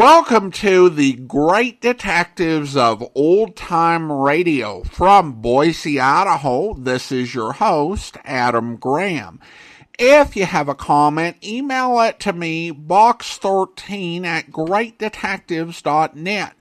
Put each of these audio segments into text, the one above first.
Welcome to the Great Detectives of Old Time Radio. From Boise, Idaho, this is your host, Adam Graham. If you have a comment, email it to me, box13@greatdetectives.net.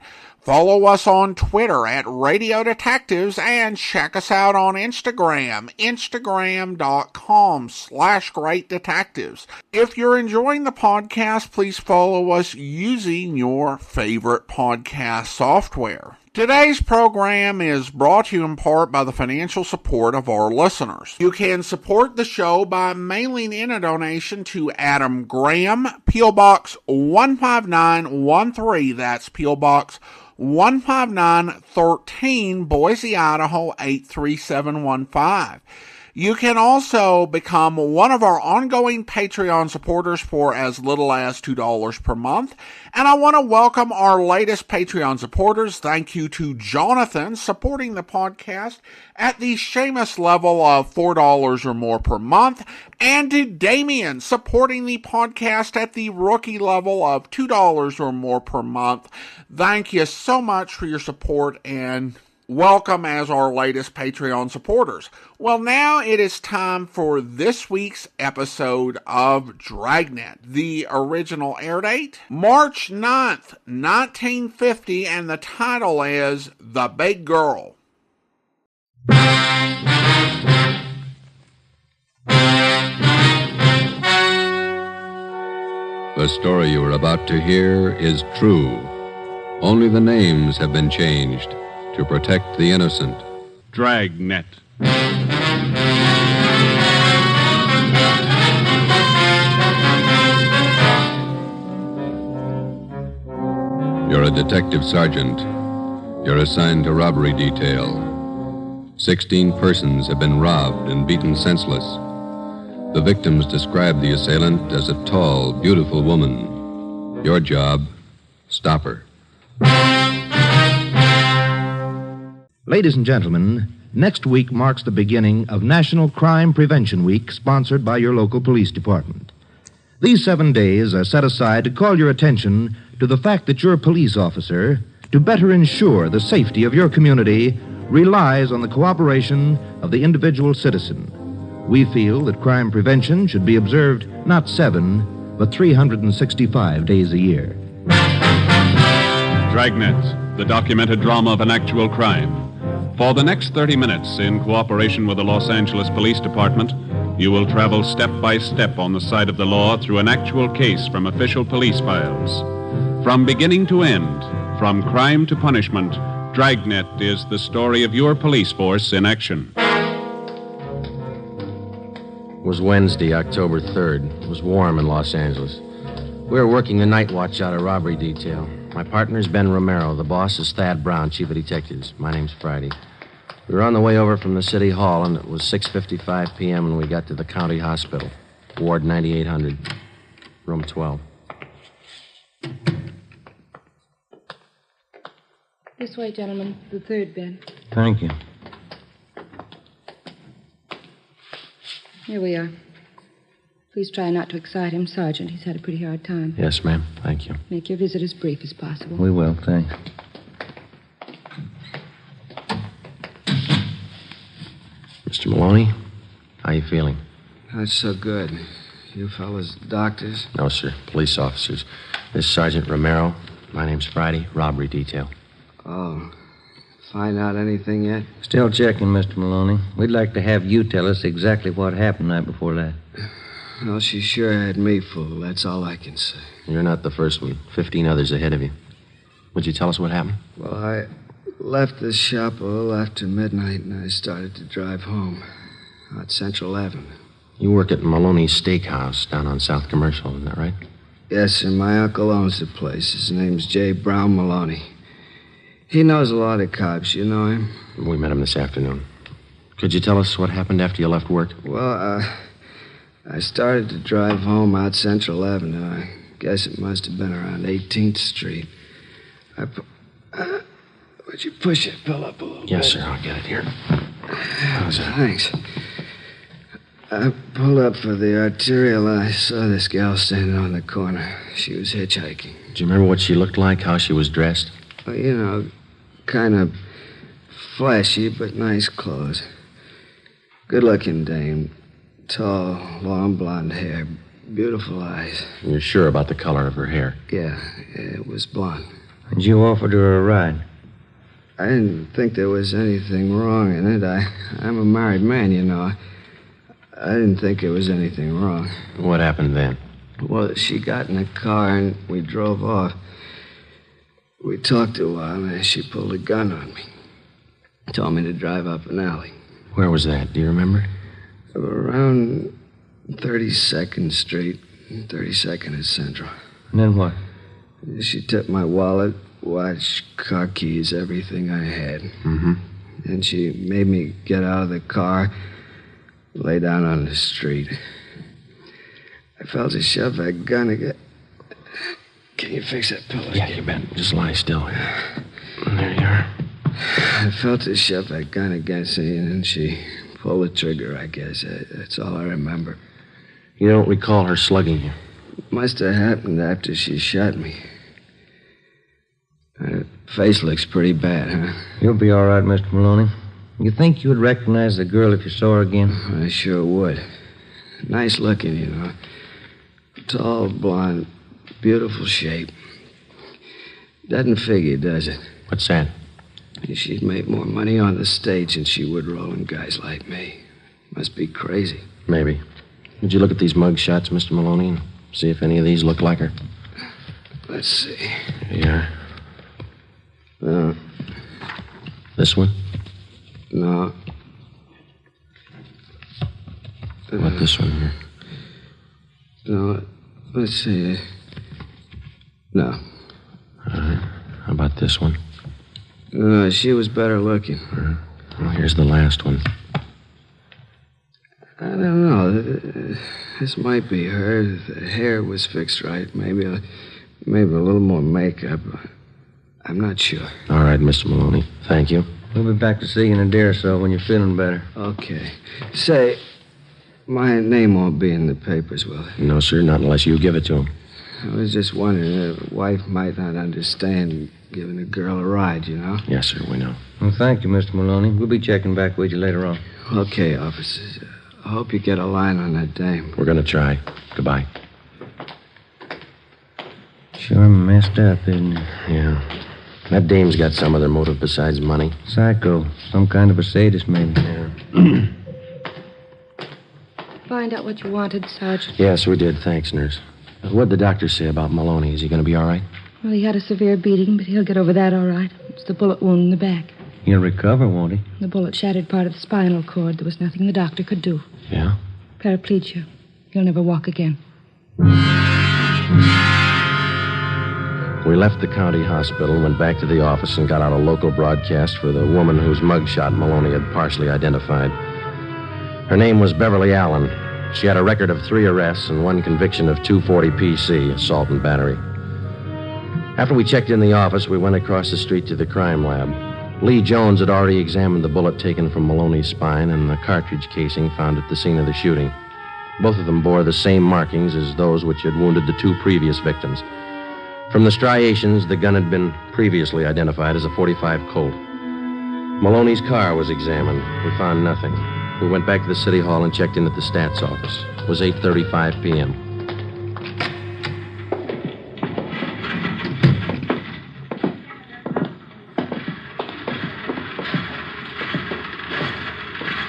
Follow us on Twitter at Radio Detectives and check us out on Instagram, instagram.com/Great Detectives. If you're enjoying the podcast, please follow us using your favorite podcast software. Today's program is brought to you in part by the financial support of our listeners. You can support the show by mailing in a donation to Adam Graham, P.O. Box 15913. That's P.O. Box 15913, Boise, Idaho 83715. You can also become one of our ongoing Patreon supporters for as little as $2 per month. And I want to welcome our latest Patreon supporters. Thank you to Jonathan, supporting the podcast at the Seamus level of $4 or more per month, and to Damien, supporting the podcast at the rookie level of $2 or more per month. Thank you so much for your support, and welcome as our latest Patreon supporters. Well, now it is time for this week's episode of Dragnet. The original air date, March 9th, 1950, and the title is The Big Girl. The story you are about to hear is true. Only the names have been changed to protect the innocent. Dragnet. You're a detective sergeant. You're assigned to robbery detail. 16 persons have been robbed and beaten senseless. The victims describe the assailant as a tall, beautiful woman. Your job, stop her. Ladies and gentlemen, next week marks the beginning of National Crime Prevention Week, sponsored by your local police department. These 7 days are set aside to call your attention to the fact that your police officer, to better ensure the safety of your community, relies on the cooperation of the individual citizen. We feel that crime prevention should be observed not 7, but 365 days a year. Dragnet, the documented drama of an actual crime. For the next 30 minutes, in cooperation with the Los Angeles Police Department, you will travel step by step on the side of the law through an actual case from official police files. From beginning to end, from crime to punishment, Dragnet is the story of your police force in action. It was Wednesday, October 3rd. It was warm in Los Angeles. We were working the night watch out of robbery detail. My partner's Ben Romero. The boss is Thad Brown, chief of detectives. My name's Friday. We were on the way over from the city hall, and it was 6:55 p.m. when we got to the county hospital. Ward 9800, room 12. This way, gentlemen. The third bed. Thank you. Here we are. Please try not to excite him, Sergeant. He's had a pretty hard time. Yes, ma'am. Thank you. Make your visit as brief as possible. We will, thanks. Mr. Maloney, how you feeling? Not so good. You fellas doctors? No, sir. Police officers. This is Sergeant Romero. My name's Friday. Robbery detail. Oh. Find out anything yet? Still checking, Mr. Maloney. We'd like to have you tell us exactly what happened night before that. Well, she sure had me fooled. That's all I can say. You're not the first one. 15 others ahead of you. Would you tell us what happened? Well, I left the shop a little after midnight, and I started to drive home out Central Avenue. You work at Maloney's Steakhouse down on South Commercial, isn't that right? Yes, sir. My uncle owns the place. His name's J. Brown Maloney. He knows a lot of cops. You know him? We met him this afternoon. Could you tell us what happened after you left work? Well, I started to drive home out Central Avenue. I guess it must have been around 18th Street. Would you push that pill up a little bit? Yes, sir. I'll get it here. How's that? Thanks. I pulled up for the arterial and I saw this gal standing on the corner. She was hitchhiking. Do you remember what she looked like, how she was dressed? Well, you know, kind of flashy, but nice clothes. Good-looking dame. Tall, long blonde hair. Beautiful eyes. You're sure about the color of her hair? Yeah, it was blonde. And you offered her a ride? I didn't think there was anything wrong in it. I'm a married man, you know. I didn't think there was anything wrong. What happened then? Well, she got in a car and we drove off. We talked a while and then she pulled a gun on me. Told me to drive up an alley. Where was that? Do you remember? Around 32nd Street, 32nd and Central. And then what? She took my wallet, watch, car keys, everything I had. Mm-hmm. Then she made me get out of the car, lay down on the street. I felt her shove that gun again. Can you fix that pillow? Yeah, you bet. Just lie still here. There you are. I felt her shove that gun against me, and then she pulled the trigger, I guess. That's all I remember. You don't recall her slugging you? Must have happened after she shot me. Her face looks pretty bad, huh? You'll be all right, Mr. Maloney. You think you would recognize the girl if you saw her again? I sure would. Nice looking, you know. Tall, blonde, beautiful shape. Doesn't figure, does it? What's that? She'd make more money on the stage than she would rolling guys like me. Must be crazy. Maybe. Did you look at these mug shots, Mr. Maloney, and see if any of these look like her? Let's see. Yeah. No. This one? No. What about this one here? No. Let's see. No. How about this one? No, she was better looking. Well, here's the last one. I don't know. This might be her. The hair was fixed right. Maybe a little more makeup. I'm not sure. All right, Mr. Maloney. Thank you. We'll be back to see you in a day or so when you're feeling better. Okay. Say, my name won't be in the papers, will it? No, sir, not unless you give it to him. I was just wondering, a wife might not understand giving a girl a ride, you know? Yes, sir, we know. Well, thank you, Mr. Maloney. We'll be checking back with you later on. Okay, officers. I hope you get a line on that dame. We're going to try. Goodbye. Sure messed up, isn't it? Yeah. That dame's got some other motive besides money. Psycho. Some kind of a sadist, maybe. Yeah. Find out what you wanted, Sergeant. Yes, we did. Thanks, nurse. What'd the doctor say about Maloney? Is he going to be all right? Well, he had a severe beating, but he'll get over that all right. It's the bullet wound in the back. He'll recover, won't he? The bullet shattered part of the spinal cord. There was nothing the doctor could do. Yeah? Paraplegia. He'll never walk again. We left the county hospital, went back to the office, and got out a local broadcast for the woman whose mugshot Maloney had partially identified. Her name was Beverly Allen. She had a record of 3 arrests and 1 conviction of 240 PC, assault and battery. After we checked in the office, we went across the street to the crime lab. Lee Jones had already examined the bullet taken from Maloney's spine and the cartridge casing found at the scene of the shooting. Both of them bore the same markings as those which had wounded the 2 previous victims. From the striations, the gun had been previously identified as a .45 Colt. Maloney's car was examined. We found nothing. We went back to the city hall and checked in at the stats office. It was 8:35 p.m.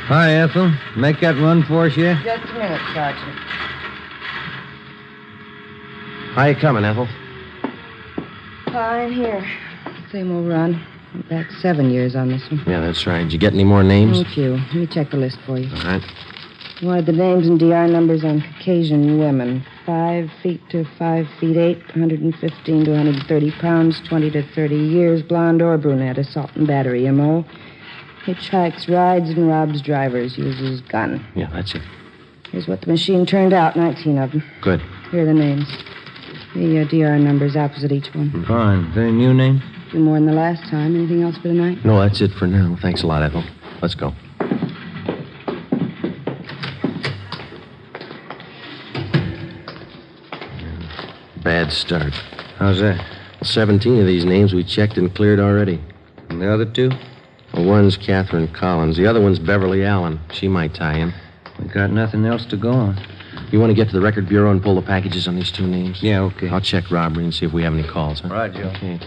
Hi, Ethel. Make that run for us yet? Just a minute, Sergeant. How you coming, Ethel? Fine, here. Same old run. Went back 7 years on this one. Yeah, that's right. Did you get any more names? Thank you. Let me check the list for you. All right. You wanted the names and DR numbers on Caucasian women. 5 feet to 5 feet 8, 115 to 130 pounds, 20 to 30 years, blonde or brunette, assault and battery, M.O. Hitchhikes, rides, and robs drivers, uses gun. Yeah, that's it. Here's what the machine turned out, 19 of them. Good. Here are the names. The DR numbers opposite each one. Fine. Any new names? A few more than the last time. Anything else for tonight? No, that's it for now. Thanks a lot, Ethel. Let's go. bad start. How's that? 17 of these names we checked and cleared already. And the other two? Well, one's Catherine Collins. The other one's Beverly Allen. She might tie in. We got nothing else to go on. You want to get to the record bureau and pull the packages on these two names? Yeah, okay. I'll check robbery and see if we have any calls, huh? Right, Joe. Okay.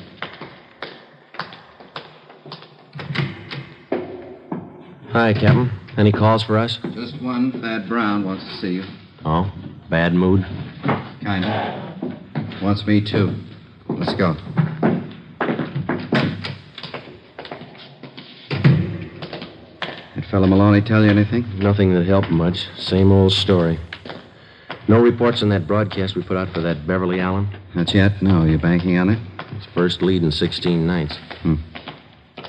Hi, Captain. Any calls for us? Just one. Thad Brown wants to see you. Oh, bad mood? Kind of. Wants me, too. Let's go. That fella Maloney tell you anything? Nothing that helped much. Same old story. No reports on that broadcast we put out for that Beverly Allen? Not yet? No. You banking on it? It's first lead in 16 nights.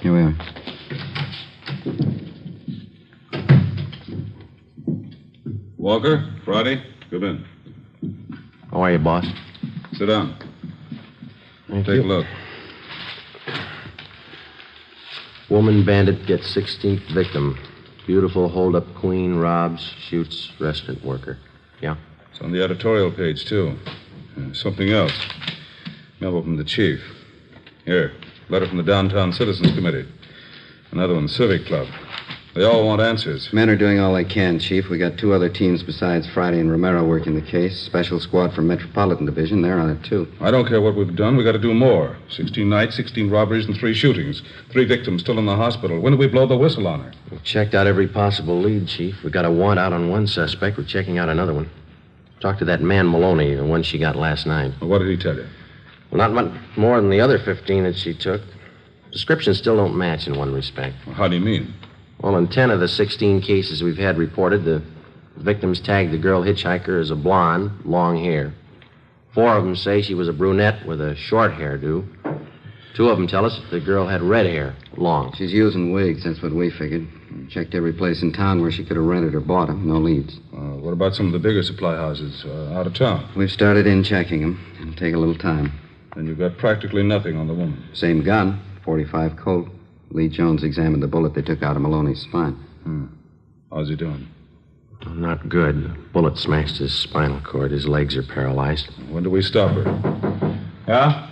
Here we are. Walker, Friday, come in. How are you, boss? Sit down. Thank Take you. a look. Woman bandit gets 16th victim. Beautiful hold-up queen robs, shoots restaurant worker. Yeah? It's on the editorial page, too. Something else. Memo from the chief. Here, letter from the Downtown Citizens Committee. Another one, Civic Club. They all want answers. Men are doing all they can, Chief. We got two other teams besides Friday and Romero working the case. Special squad from Metropolitan Division. They're on it, too. I don't care what we've done. We got to do more. 16 nights, 16 robberies, and 3 shootings. 3 victims still in the hospital. When did we blow the whistle on her? We've checked out every possible lead, Chief. We got a warrant out on one suspect. We're checking out another one. Talked to that man Maloney, the one she got last night. Well, what did he tell you? Well, not much more than the other 15 that she took. Descriptions still don't match in one respect. Well, how do you mean? Well, in 10 of the 16 cases we've had reported, the victims tagged the girl hitchhiker as a blonde, long hair. 4 of them say she was a brunette with a short hairdo. 2 of them tell us the girl had red hair, long. She's using wigs. That's what we figured. We checked every place in town where she could have rented or bought them. No leads. What about some of the bigger supply houses out of town? We've started in checking them. It'll take a little time. And you've got practically nothing on the woman. Same gun, .45 Colt. Lee Jones examined the bullet they took out of Maloney's spine. How's he doing? Not good. The bullet smashed his spinal cord. His legs are paralyzed. When do we stop her? Yeah?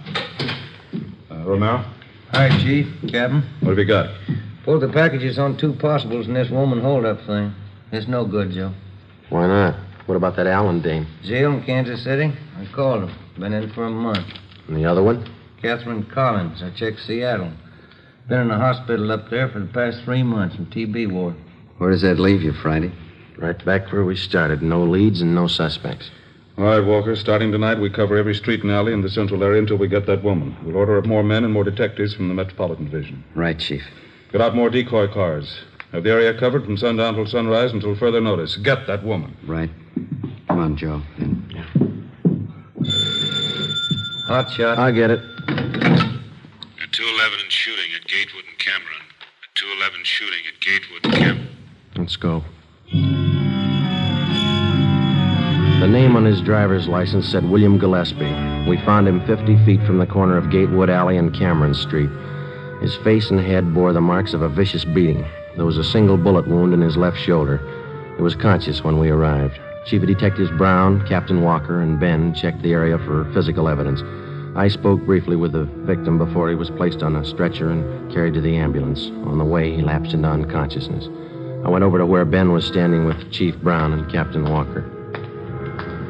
Romero? Hi, Chief. Captain. What have you got? Pulled the packages on 2 possibles in this woman hold-up thing. It's no good, Joe. Why not? What about that Allen dame? Jail in Kansas City? I called him. Been in for a month. And the other one? Catherine Collins. I checked Seattle. Been in the hospital up there for the past 3 months in TB ward. Where does that leave you, Friday? Right back where we started. No leads and no suspects. All right, Walker. Starting tonight, we cover every street and alley in the central area until we get that woman. We'll order up more men and more detectives from the Metropolitan Division. Right, Chief. Get out more decoy cars. Have the area covered from sundown till sunrise until further notice. Get that woman. Right. Come on, Joe. Yeah. Hot shot. I get it. A 211 and shooting at Gatewood and Cameron. A 211 shooting at Gatewood and Cameron. Let's go. The name on his driver's license said William Gillespie. We found him 50 feet from the corner of Gatewood Alley and Cameron Street. His face and head bore the marks of a vicious beating. There was a single bullet wound in his left shoulder. He was conscious when we arrived. Chief of Detectives Brown, Captain Walker, and Ben checked the area for physical evidence. I spoke briefly with the victim before he was placed on a stretcher and carried to the ambulance. On the way, he lapsed into unconsciousness. I went over to where Ben was standing with Chief Brown and Captain Walker.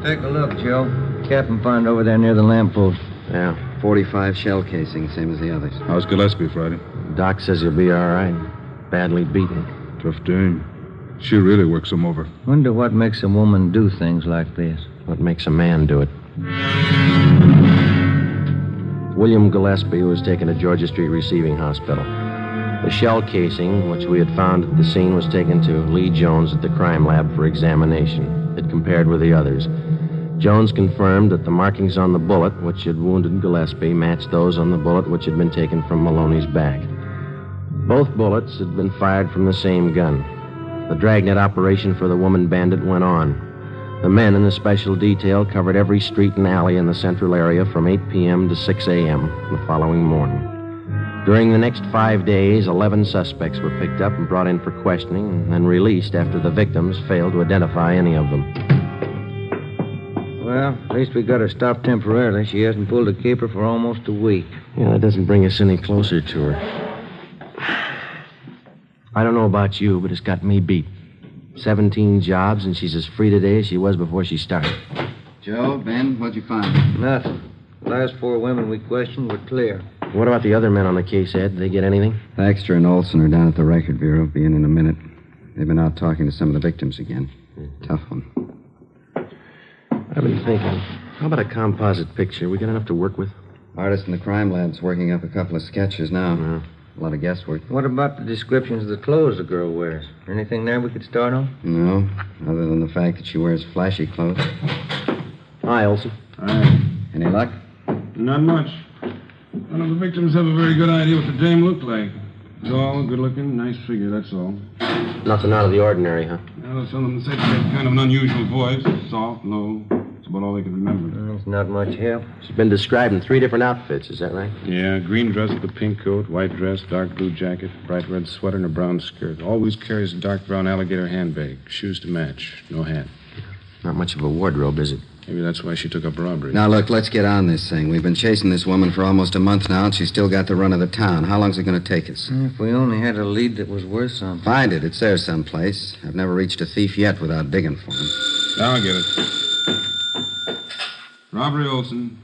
Take a look, Joe. Captain found over there near the lamppost. Yeah. 45 shell casing, same as the others. How's Gillespie, Friday? Doc says he'll be all right. Badly beaten. Tough dame. She really works him over. Wonder what makes a woman do things like this. What makes a man do it? William Gillespie was taken to Georgia Street Receiving Hospital. The shell casing, which we had found at the scene, was taken to Lee Jones at the crime lab for examination. It compared with the others. Jones confirmed that the markings on the bullet, which had wounded Gillespie, matched those on the bullet which had been taken from Maloney's back. Both bullets had been fired from the same gun. The Dragnet operation for the woman bandit went on. The men in the special detail covered every street and alley in the central area from 8 p.m. to 6 a.m. the following morning. During the next 5 days, 11 suspects were picked up and brought in for questioning and then released after the victims failed to identify any of them. Well, at least we got her stopped temporarily. She hasn't pulled a caper for almost a week. Yeah, that doesn't bring us any closer to her. I don't know about you, but it's got me beat. 17 jobs, and she's as free today as she was before she started. Joe, Ben, what'd you find? Nothing. The last 4 women we questioned were clear. What about the other men on the case, Ed? Did they get anything? Baxter and Olson are down at the Record Bureau. Be in a minute. They've been out talking to some of the victims again. Tough one. I've been thinking, how about a composite picture? We got enough to work with? Artist in the crime lab's working up a couple of sketches now. Yeah. A lot of guesswork. What about the descriptions of the clothes the girl wears? Anything there we could start on? No, other than the fact that she wears flashy clothes. Hi, Olson. Hi. Any luck? Not much. None of the victims have a very good idea what the dame looked like. Tall, good-looking, nice figure, that's all. Nothing out of the ordinary, huh? Well, some of them said she had kind of an unusual voice. Soft, low. That's about all they could remember. That's not much help. She's been described in 3 different outfits, is that right? Yeah, green dress with a pink coat, white dress, dark blue jacket, bright red sweater, and a brown skirt. Always carries a dark brown alligator handbag. Shoes to match. No hat. Not much of a wardrobe, is it? Maybe that's why she took up robbery. Now, look, let's get on this thing. We've been chasing this woman for almost a month now, and she's still got the run of the town. How long's it going to take us? If we only had a lead that was worth something. Find it. It's there someplace. I've never reached a thief yet without digging for him. I'll get it. Robbery Olson.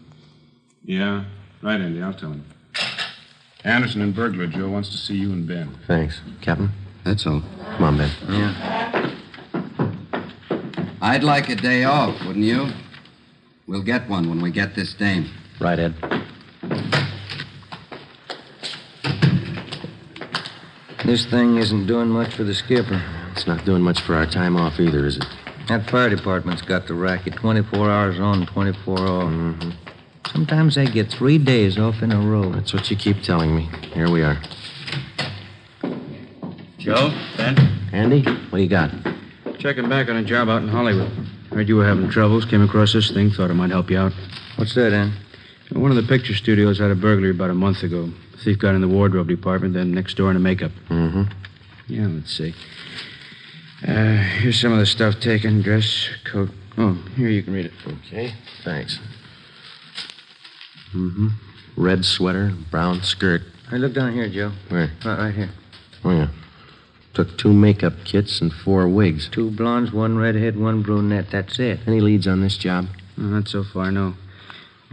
Yeah. Right, Andy. I'll tell him. Anderson and burglar Joe wants to see you and Ben. Thanks. Captain? That's all. Come on, Ben. Yeah. I'd like a day off, wouldn't you? We'll get one when we get this dame. Right, Ed. This thing isn't doing much for the skipper. It's not doing much for our time off either, is it? That fire department's got the racket 24 hours on, 24 off. Mm-hmm. Sometimes they get 3 days off in a row. That's what you keep telling me. Here we are. Joe? Ben? Andy, what do you got? Checking back on a job out in Hollywood. Heard you were having troubles. Came across this thing. Thought it might help you out. What's that, Ann? One of the picture studios had a burglary about a month ago. The thief got in the wardrobe department, then next door in the makeup. Mm-hmm. Yeah, let's see. Here's some of the stuff taken. Dress, coat. Oh, here, you can read it. Okay, thanks. Mm-hmm. Red sweater, brown skirt. Hey, look down here, Joe. Where? Right here. Oh, yeah. Took 2 makeup kits and 4 wigs. 2 blondes, 1 redhead, 1 brunette. That's it. Any leads on this job? Not so far, no.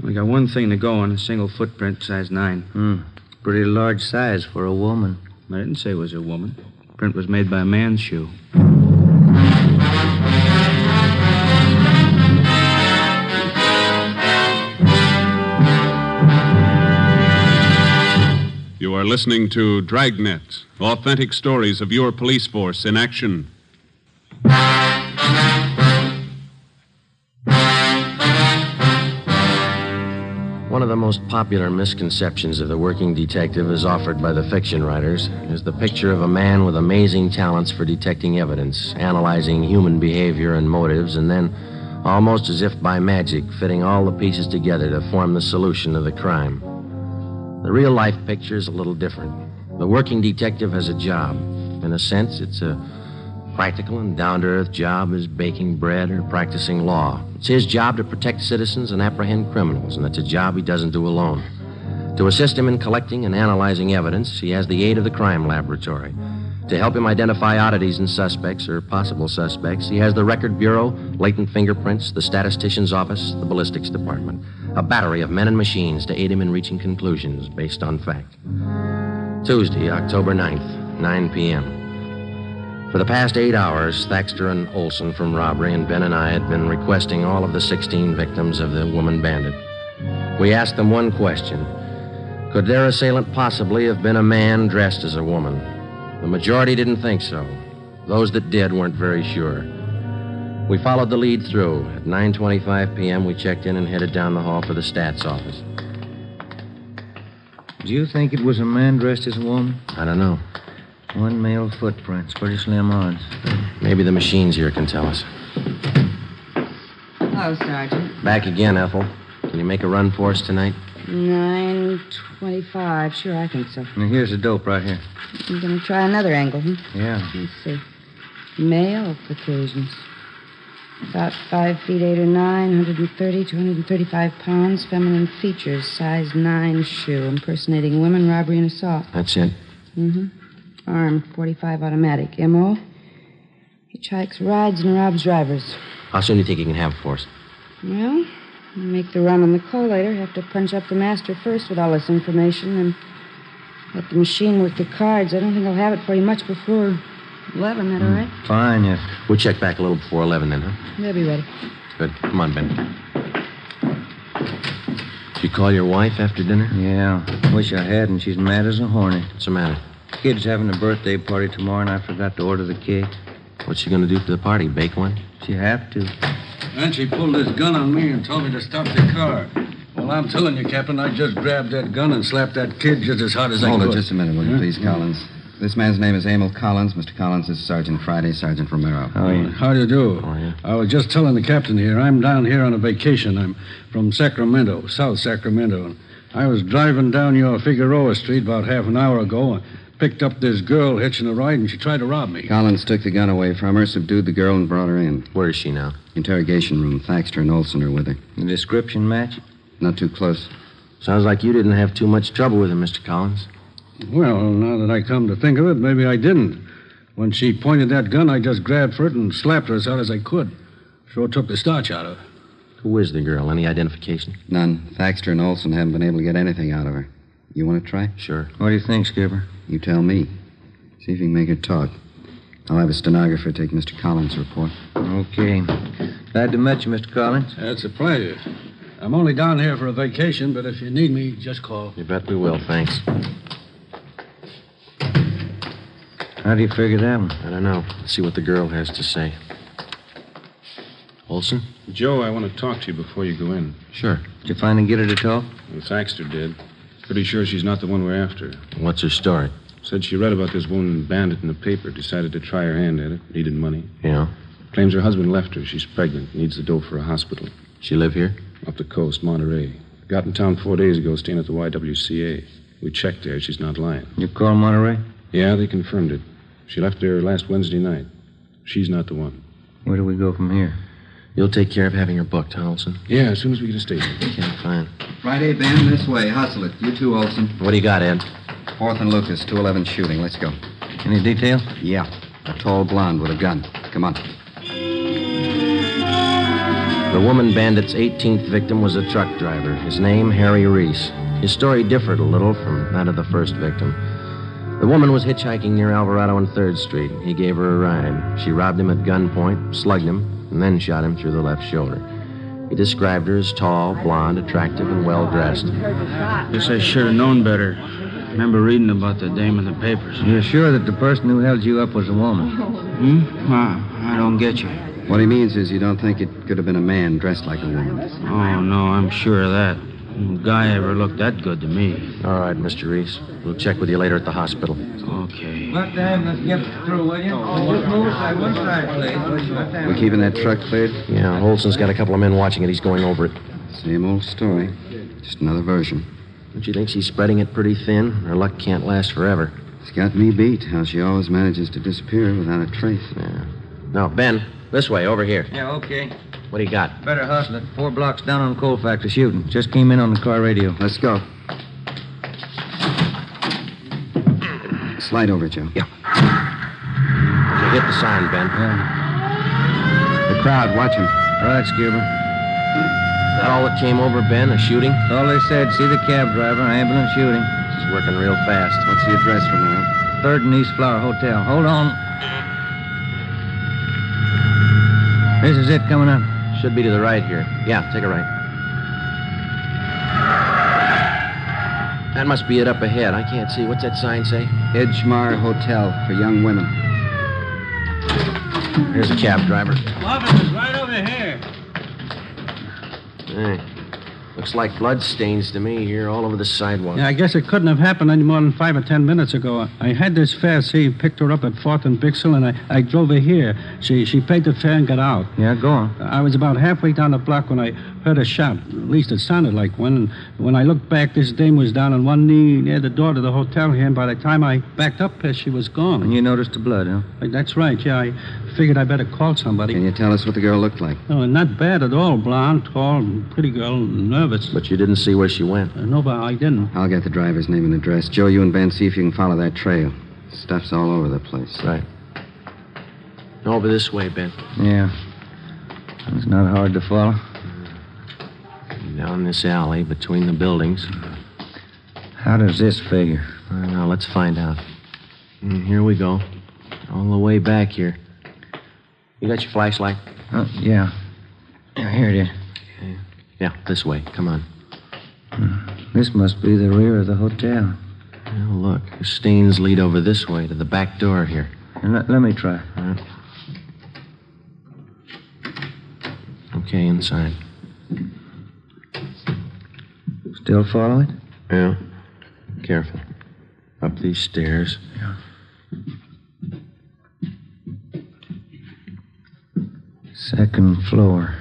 We got one thing to go on, a single footprint, size 9. Pretty large size for a woman. I didn't say it was a woman. Print was made by a man's shoe. You are listening to Dragnet, authentic stories of your police force in action. One of the most popular misconceptions of the working detective as offered by the fiction writers is the picture of a man with amazing talents for detecting evidence, analyzing human behavior and motives, and then, almost as if by magic, fitting all the pieces together to form the solution of the crime. The real-life picture is a little different. The working detective has a job. In a sense, it's a practical and down-to-earth job as baking bread or practicing law. It's his job to protect citizens and apprehend criminals, and it's a job he doesn't do alone. To assist him in collecting and analyzing evidence, he has the aid of the crime laboratory. To help him identify oddities in suspects or possible suspects, he has the Record Bureau, latent fingerprints, the statistician's office, the ballistics department. A battery of men and machines to aid him in reaching conclusions based on fact. Tuesday, October 9th, 9 p.m. For the past 8 hours, Thaxter and Olson from robbery and Ben and I had been requesting all of the 16 victims of the woman bandit. We asked them one question. Could their assailant possibly have been a man dressed as a woman? The majority didn't think so. Those that did weren't very sure. We followed the lead through. At 9:25 p.m., we checked in and headed down the hall for the stats office. Do you think it was a man dressed as a woman? I don't know. 1 male footprint. Pretty slim odds. Maybe the machines here can tell us. Hello, Sergeant. Back again, Ethel. Can you make a run for us tonight? 9:25. Sure, I think so. Now, here's the dope right here. You're going to try another angle, huh? Yeah. Let's see. Male occasions. About 5 feet 8 or 9, 130, 235 pounds, feminine features, size 9 shoe, impersonating women, robbery, and assault. That's it? Mm-hmm. Arm, 45 automatic. M.O.? Hitchhikes, rides, and robs drivers. How soon do you think you can have it for us? Well, we'll make the run on the collator. Have to punch up the master first with all this information and let the machine work the cards. I don't think I'll have it for you much before 11. That all right? Fine, yes. We'll check back a little before 11 then, huh? They'll be ready. Good. Come on, Ben. Did you call your wife after dinner? Yeah. Wish I hadn't. She's mad as a hornet. What's the matter? Kid's having a birthday party tomorrow, and I forgot to order the cake. What's she going to do for the party? Bake one? She have to. And she pulled this gun on me and told me to stop the car. Well, I'm telling you, Captain, I just grabbed that gun and slapped that kid just as hard as I could. Hold it just a minute, will you, please, Collins? This man's name is Emil Collins. Mr. Collins is Sergeant Friday, Sergeant Romero. How do you do? Oh, yeah. I was just telling the captain here, I'm down here on a vacation. I'm from Sacramento, South Sacramento. I was driving down your Figueroa Street about half an hour ago and picked up this girl hitching a ride, and she tried to rob me. Collins took the gun away from her, subdued the girl, and brought her in. Where is she now? Interrogation room. Thaxter and Olson are with her. The description match? Not too close. Sounds like you didn't have too much trouble with her, Mr. Collins. Well, now that I come to think of it, maybe I didn't. When she pointed that gun, I just grabbed for it and slapped her as hard as I could. Sure took the starch out of her. Who is the girl? Any identification? None. Thaxter and Olson haven't been able to get anything out of her. You want to try? Sure. What do you think, Skipper? You tell me. See if you can make her talk. I'll have a stenographer take Mr. Collins' report. Okay. Glad to meet you, Mr. Collins. That's a pleasure. I'm only down here for a vacation, but if you need me, just call. You bet we will, thanks. How do you figure that one? I don't know. Let's see what the girl has to say. Olson? Joe, I want to talk to you before you go in. Sure. Did you finally get her to talk? Well, Thaxter did. Pretty sure she's not the one we're after. What's her story? Said she read about this woman bandit in the paper, decided to try her hand at it, needed money. Yeah? Claims her husband left her. She's pregnant, needs the dough for a hospital. She live here? Up the coast, Monterey. Got in town 4 days ago, staying at the YWCA. We checked there. She's not lying. You call Monterey? Yeah, they confirmed it. She left there last Wednesday night. She's not the one. Where do we go from here? You'll take care of having her booked, huh, Olson? Yeah, as soon as we get a statement. Okay, fine. Friday, Ben, this way. Hustle it. You too, Olson. What do you got, Ed? 4th and Lucas, 211 shooting. Let's go. Any detail? Yeah. A tall blonde with a gun. Come on. The woman bandit's 18th victim was a truck driver. His name, Harry Reese. His story differed a little from that of the first victim. The woman was hitchhiking near Alvarado and 3rd Street. He gave her a ride. She robbed him at gunpoint, slugged him, and then shot him through the left shoulder. He described her as tall, blonde, attractive, and well-dressed. Guess I should have known better. Remember reading about the dame in the papers. You're sure that the person who held you up was a woman? I don't get you. What he means is you don't think it could have been a man dressed like a woman. Oh, no, I'm sure of that. No guy ever looked that good to me. All right, Mr. Reese. We'll check with you later at the hospital. Okay. What time? Let's get through, will you? Just move side one side, please. We keeping that truck cleared? Yeah, Olson's got a couple of men watching it. He's going over it. Same old story. Just another version. Don't you think she's spreading it pretty thin? Her luck can't last forever. It's got me beat, how she always manages to disappear without a trace. Yeah. No, Ben, this way, over here. Yeah, okay. What do you got? Better hustle it. 4 blocks down on Coal Factory shooting. Just came in on the car radio. Let's go. Slide over, Joe. Yeah. Okay, hit the sign, Ben. Yeah. The crowd, watch him. Right, Skipper. That all that came over, Ben? A shooting? That's all they said. See the cab driver, ambulance shooting. She's working real fast. What's the address for now? 3rd and East Flower Hotel. Hold on. This is it coming up. Should be to the right here. Yeah, take a right. That must be it up ahead. I can't see. What's that sign say? Edgemar Hotel for young women. Here's a cab driver. Officer's right over here. Hey. Looks like blood stains to me here all over the sidewalk. Yeah, I guess it couldn't have happened any more than 5 or 10 minutes ago. I had this fare, see, picked her up at 4th and Bixel, and I drove her here. She paid the fare and got out. Yeah, go on. I was about halfway down the block when I heard a shot. At least it sounded like one. And when I looked back, this dame was down on one knee near the door to the hotel here, and by the time I backed up there, she was gone. And you noticed the blood, huh? That's right, yeah. I figured I better call somebody. Can you tell us what the girl looked like? No, not bad at all. Blonde, tall, pretty girl, nervous. But you didn't see where she went? No, but I didn't. I'll get the driver's name and address. Joe, you and Ben, see if you can follow that trail. Stuff's all over the place. Right. Over this way, Ben. Yeah. It's not hard to follow. Down this alley between the buildings. How does this figure? Now, let's find out. Here we go. All the way back here. You got your flashlight? Yeah. Here it is. Yeah, this way. Come on. This must be the rear of the hotel. Now, look. The stains lead over this way to the back door here. And let me try. Okay, inside. Still follow it? Yeah. Careful. Up these stairs. Yeah. Second floor.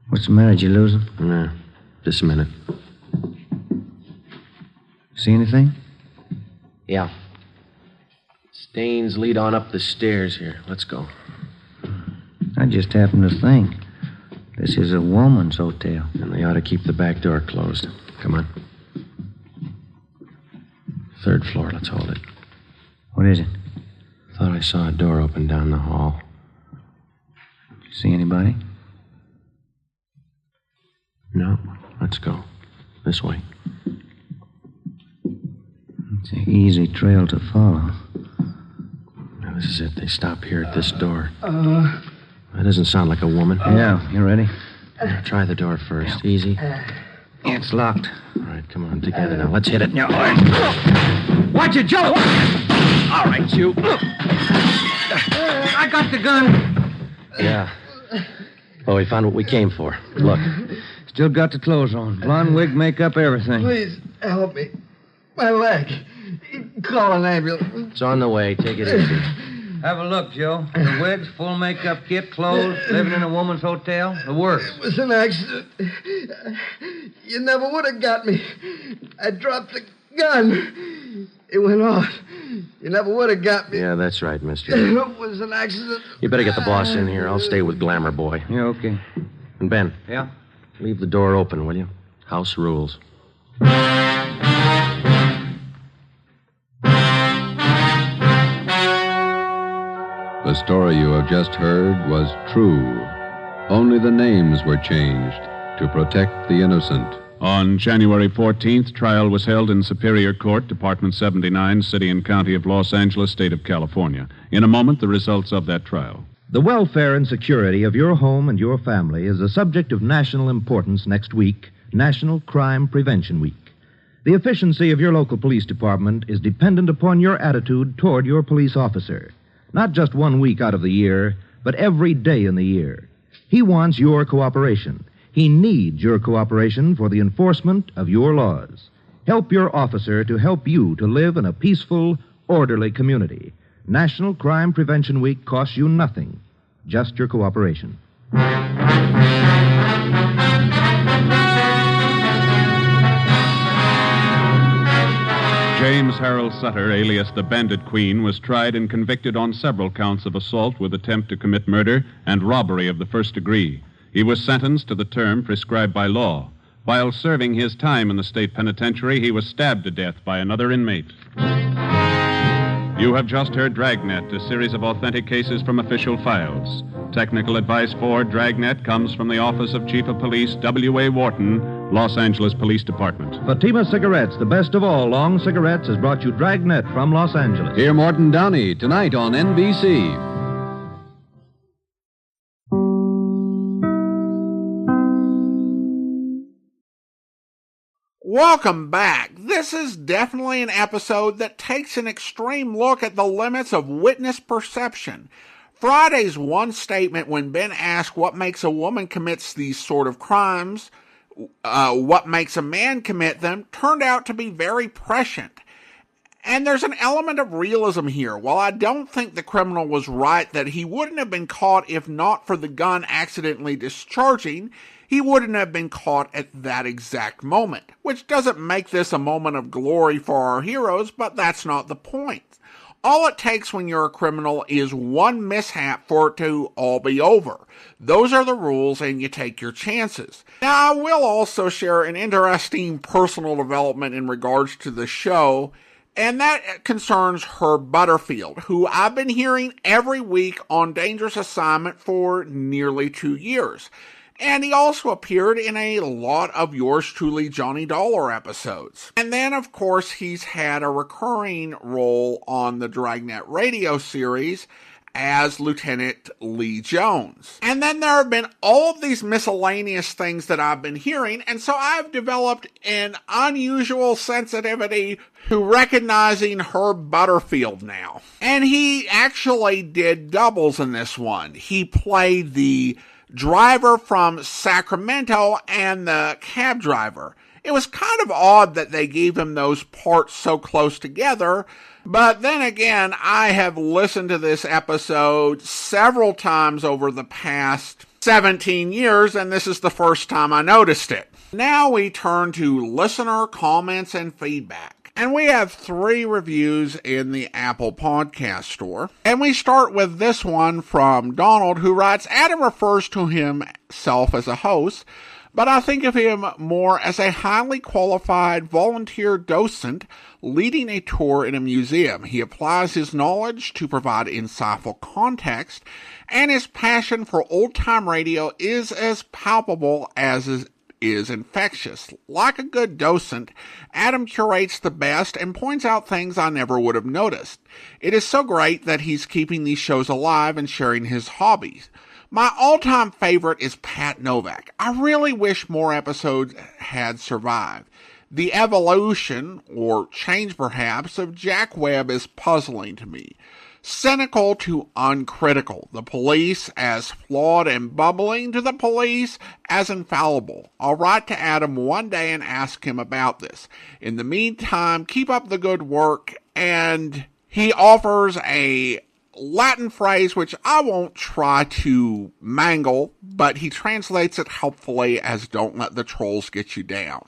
What's the matter? Did you lose him? No. Just a minute. See anything? Yeah. Stains lead on up the stairs here. Let's go. I just happened to think. This is a woman's hotel. And they ought to keep the back door closed. Come on. 3rd floor. Let's hold it. What is it? Thought I saw a door open down the hall. See anybody? No. Let's go. This way. It's an easy trail to follow. Now, this is it. They stop here at this door. That doesn't sound like a woman. Yeah, you ready? Now, try the door first. Easy. It's locked. All right, come on, together now. Let's hit it. No, watch it, Joe! All right, you. I got the gun. Yeah. Oh, we found what we came for. Look. Still got the clothes on. Blonde wig, makeup, everything. Please, help me. My leg. Call an ambulance. It's on the way. Take it easy. Have a look, Joe. The wigs, full makeup kit, clothes, living in a woman's hotel, the works. It was an accident. You never would have got me. I dropped the gun. It went off. You never would have got me. Yeah, that's right, mister. It was an accident. You better get the boss in here. I'll stay with Glamour Boy. Yeah, okay. And Ben. Yeah? Leave the door open, will you? House rules. The story you have just heard was true. Only the names were changed to protect the innocent. On January 14th, trial was held in Superior Court, Department 79, City and County of Los Angeles, State of California. In a moment, the results of that trial. The welfare and security of your home and your family is a subject of national importance next week, National Crime Prevention Week. The efficiency of your local police department is dependent upon your attitude toward your police officer. Not just 1 week out of the year, but every day in the year. He wants your cooperation. He needs your cooperation for the enforcement of your laws. Help your officer to help you to live in a peaceful, orderly community. National Crime Prevention Week costs you nothing, just your cooperation. James Harold Sutter, alias the Bandit Queen, was tried and convicted on several counts of assault with attempt to commit murder and robbery of the first degree. He was sentenced to the term prescribed by law. While serving his time in the state penitentiary, he was stabbed to death by another inmate. You have just heard Dragnet, a series of authentic cases from official files. Technical advice for Dragnet comes from the Office of Chief of Police W.A. Wharton, Los Angeles Police Department. Fatima Cigarettes, the best of all long cigarettes, has brought you Dragnet from Los Angeles. Hear Morton Downey tonight on NBC. Welcome back. This is definitely an episode that takes an extreme look at the limits of witness perception. Friday's one statement when Ben asked what makes a woman commits these sort of crimes what makes a man commit them turned out to be very prescient. And there's an element of realism here. While I don't think the criminal was right that he wouldn't have been caught if not for the gun accidentally discharging, he wouldn't have been caught at that exact moment. Which doesn't make this a moment of glory for our heroes, but that's not the point. All it takes when you're a criminal is one mishap for it to all be over. Those are the rules, and you take your chances. Now, I will also share an interesting personal development in regards to the show, and that concerns Herb Butterfield, who I've been hearing every week on Dangerous Assignment for nearly 2 years. And he also appeared in a lot of Yours Truly Johnny Dollar episodes. And then, of course, he's had a recurring role on the Dragnet radio series as Lieutenant Lee Jones. And then there have been all of these miscellaneous things that I've been hearing, and so I've developed an unusual sensitivity to recognizing Herb Butterfield now. And he actually did doubles in this one. He played the driver from Sacramento and the cab driver. It was kind of odd that they gave him those parts so close together, but then again, I have listened to this episode several times over the past 17 years, and this is the first time I noticed it. Now we turn to listener comments and feedback. And we have 3 reviews in the Apple Podcast Store. And we start with this one from Donald, who writes, Adam refers to himself as a host, but I think of him more as a highly qualified volunteer docent leading a tour in a museum. He applies his knowledge to provide insightful context, and his passion for old-time radio is as palpable as is infectious. Like a good docent, Adam curates the best and points out things I never would have noticed. It is so great that he's keeping these shows alive and sharing his hobbies. My all-time favorite is Pat Novak. I really wish more episodes had survived. The evolution, or change perhaps, of Jack Webb is puzzling to me. Cynical to uncritical. The police as flawed and bubbling to the police as infallible. I'll write to Adam one day and ask him about this. In the meantime, keep up the good work. And he offers a Latin phrase which I won't try to mangle, but he translates it helpfully as don't let the trolls get you down.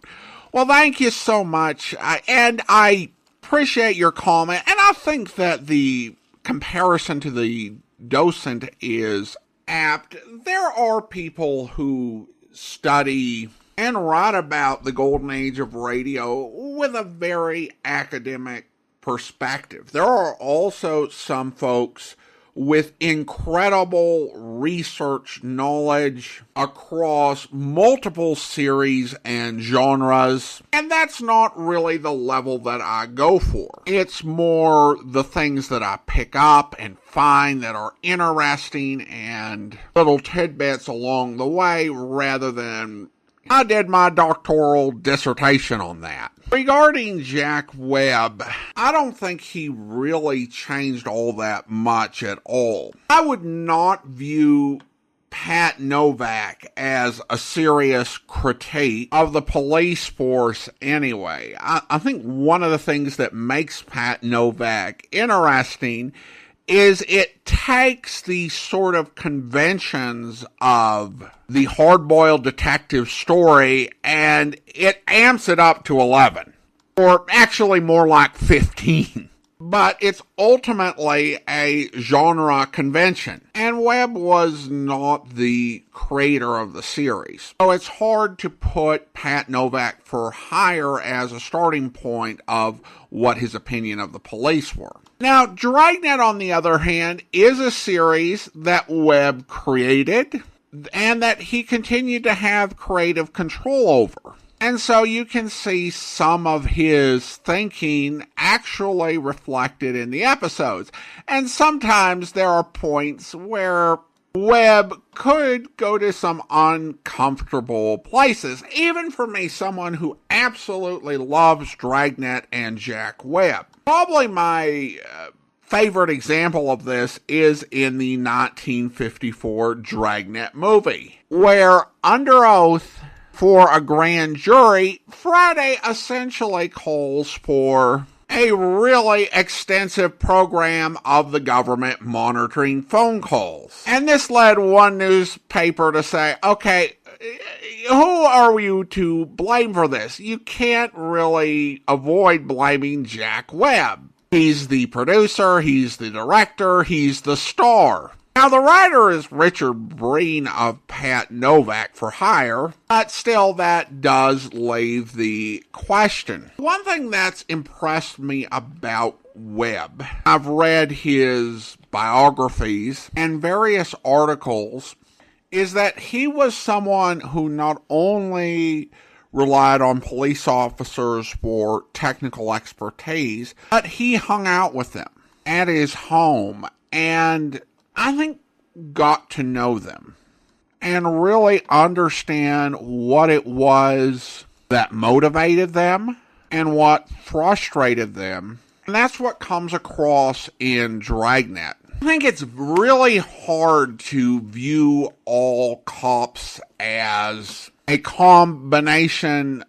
Well, thank you so much. And I appreciate your comment. And I think that the comparison to the docent is apt. There are people who study and write about the golden age of radio with a very academic perspective. There are also some folks with incredible research knowledge across multiple series and genres, and that's not really the level that I go for. It's more the things that I pick up and find that are interesting and little tidbits along the way rather than I did my doctoral dissertation on that. Regarding Jack Webb, I don't think he really changed all that much at all. I would not view Pat Novak as a serious critique of the police force anyway. I think one of the things that makes Pat Novak interesting is it takes the sort of conventions of the hard-boiled detective story and it amps it up to 11. Or actually more like 15. But it's ultimately a genre convention. And Webb was not the creator of the series. So it's hard to put Pat Novak for hire as a starting point of what his opinion of the police were. Now, Dragnet, on the other hand, is a series that Webb created and that he continued to have creative control over. And so you can see some of his thinking actually reflected in the episodes. And sometimes there are points where Webb could go to some uncomfortable places. Even for me, someone who absolutely loves Dragnet and Jack Webb. Probably my favorite example of this is in the 1954 Dragnet movie, where under oath, for a grand jury, Friday essentially calls for a really extensive program of the government monitoring phone calls. And this led one newspaper to say, okay, who are you to blame for this? You can't really avoid blaming Jack Webb. He's the producer, he's the director, he's the star. Now, the writer is Richard Breen of Pat Novak for Hire, but still that does leave the question. One thing that's impressed me about Webb, I've read his biographies and various articles, is that he was someone who not only relied on police officers for technical expertise, but he hung out with them at his home and I think got to know them and really understand what it was that motivated them and what frustrated them. And that's what comes across in Dragnet. I think it's really hard to view all cops as a combination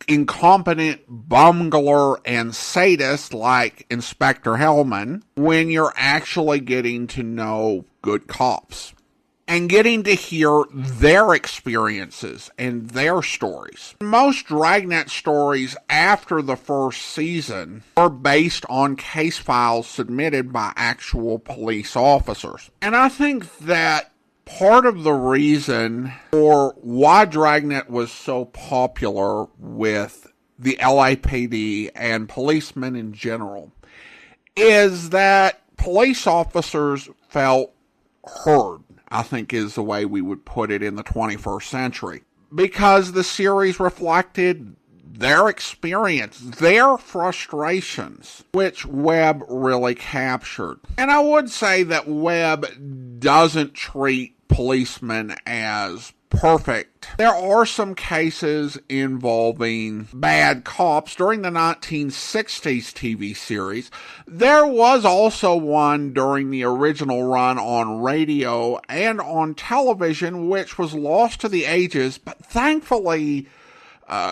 incompetent bungler and sadist like Inspector Hellman when you're actually getting to know good cops and getting to hear their experiences and their stories. Most Dragnet stories after the first season are based on case files submitted by actual police officers. And I think that part of the reason for why Dragnet was so popular with the LAPD and policemen in general is that police officers felt heard, I think is the way we would put it in the 21st century, because the series reflected their experience, their frustrations, which Webb really captured. And I would say that Webb doesn't treat policemen as perfect. There are some cases involving bad cops during the 1960s TV series. There was also one during the original run on radio and on television, which was lost to the ages, but thankfully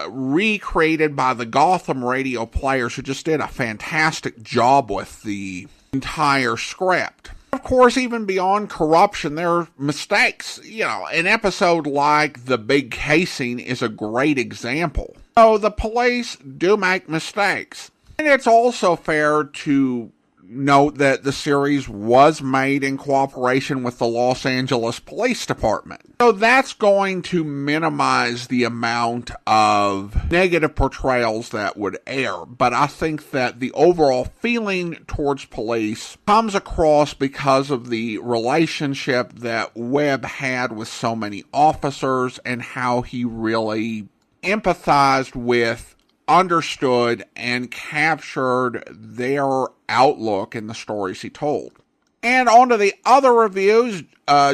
recreated by the Gotham radio players, who just did a fantastic job with the entire script. Of course, even beyond corruption, there are mistakes. You know, an episode like The Big Casing is a great example. So the police do make mistakes. And it's also fair to note that the series was made in cooperation with the Los Angeles Police Department. So that's going to minimize the amount of negative portrayals that would air. But I think that the overall feeling towards police comes across because of the relationship that Webb had with so many officers and how he really empathized with, understood, and captured their outlook in the stories he told. And on to the other reviews.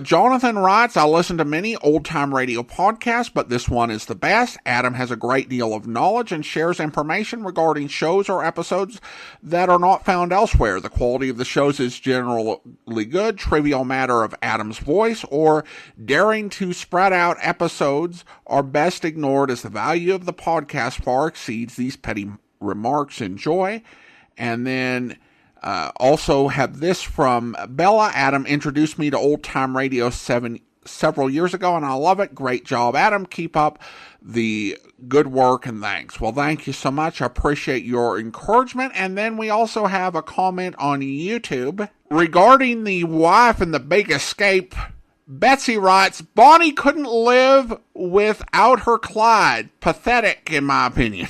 Jonathan writes, I listen to many old-time radio podcasts, but this one is the best. Adam has a great deal of knowledge and shares information regarding shows or episodes that are not found elsewhere. The quality of the shows is generally good. Trivial matter of Adam's voice or daring to spread out episodes are best ignored, as the value of the podcast far exceeds these petty remarks. Enjoy. And then also have this from Bella. Adam introduced me to old time radio several years ago, and I love it. Great job, Adam. Keep up the good work, and thanks. Well, thank you so much. I appreciate your encouragement. And then we also have a comment on YouTube regarding the wife and the big escape. Betsy writes, Bonnie couldn't live without her Clyde. Pathetic, in my opinion.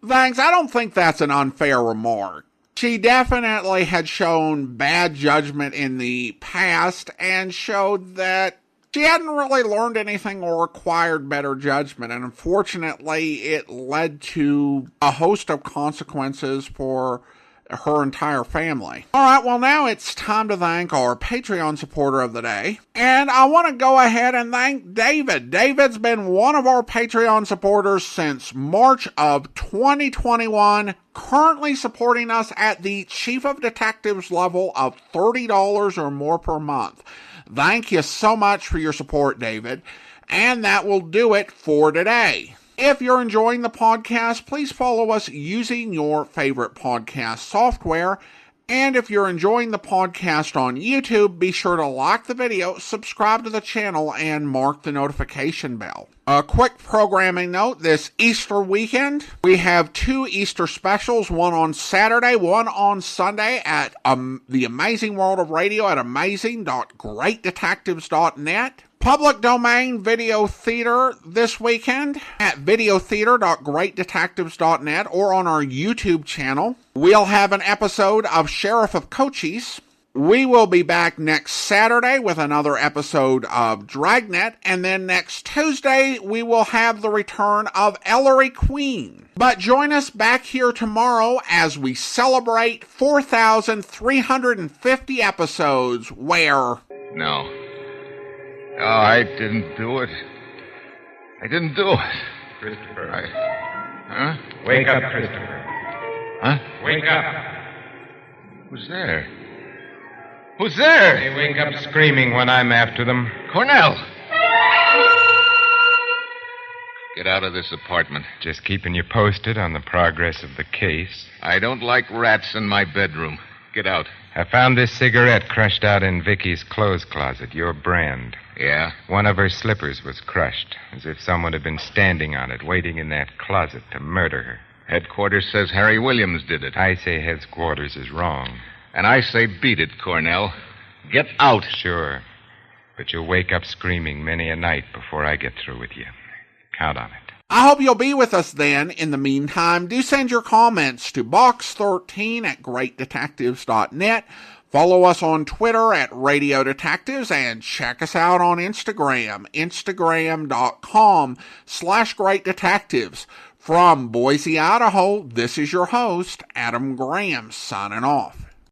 Thanks. I don't think that's an unfair remark. She definitely had shown bad judgment in the past and showed that she hadn't really learned anything or acquired better judgment. And unfortunately, it led to a host of consequences for her entire family. All right, well, now it's time to thank our Patreon supporter of the day. And I want to go ahead and thank David. David's been one of our Patreon supporters since March of 2021, currently supporting us at the Chief of Detectives level of $30 or more per month. Thank you so much for your support, David. And that will do it for today. If you're enjoying the podcast, please follow us using your favorite podcast software. And if you're enjoying the podcast on YouTube, be sure to like the video, subscribe to the channel, and mark the notification bell. A quick programming note, this Easter weekend, we have 2 Easter specials, one on Saturday, one on Sunday at The Amazing World of Radio at amazing.greatdetectives.net. Public domain video theater this weekend at videotheater.greatdetectives.net or on our YouTube channel. We'll have an episode of Sheriff of Cochise. We will be back next Saturday with another episode of Dragnet, and then next Tuesday we will have the return of Ellery Queen. But join us back here tomorrow as we celebrate 4,350 episodes where... No, I didn't do it. I didn't do it. Christopher. Huh? Wake up, Christopher. Huh? Wake up. Who's there? Who's there? They wake up screaming when I'm after them. Cornell! Get out of this apartment. Just keeping you posted on the progress of the case. I don't like rats in my bedroom. Get out. I found this cigarette crushed out in Vicky's clothes closet, your brand. Yeah? One of her slippers was crushed, as if someone had been standing on it, waiting in that closet to murder her. Headquarters says Harry Williams did it. I say headquarters is wrong. And I say beat it, Cornell. Get out. Sure. But you'll wake up screaming many a night before I get through with you. Count on it. I hope you'll be with us then. In the meantime, do send your comments to box13@greatdetectives.net. Follow us on Twitter at Radio Detectives and check us out on Instagram, instagram.com/greatdetectives. From Boise, Idaho, this is your host, Adam Graham, signing off.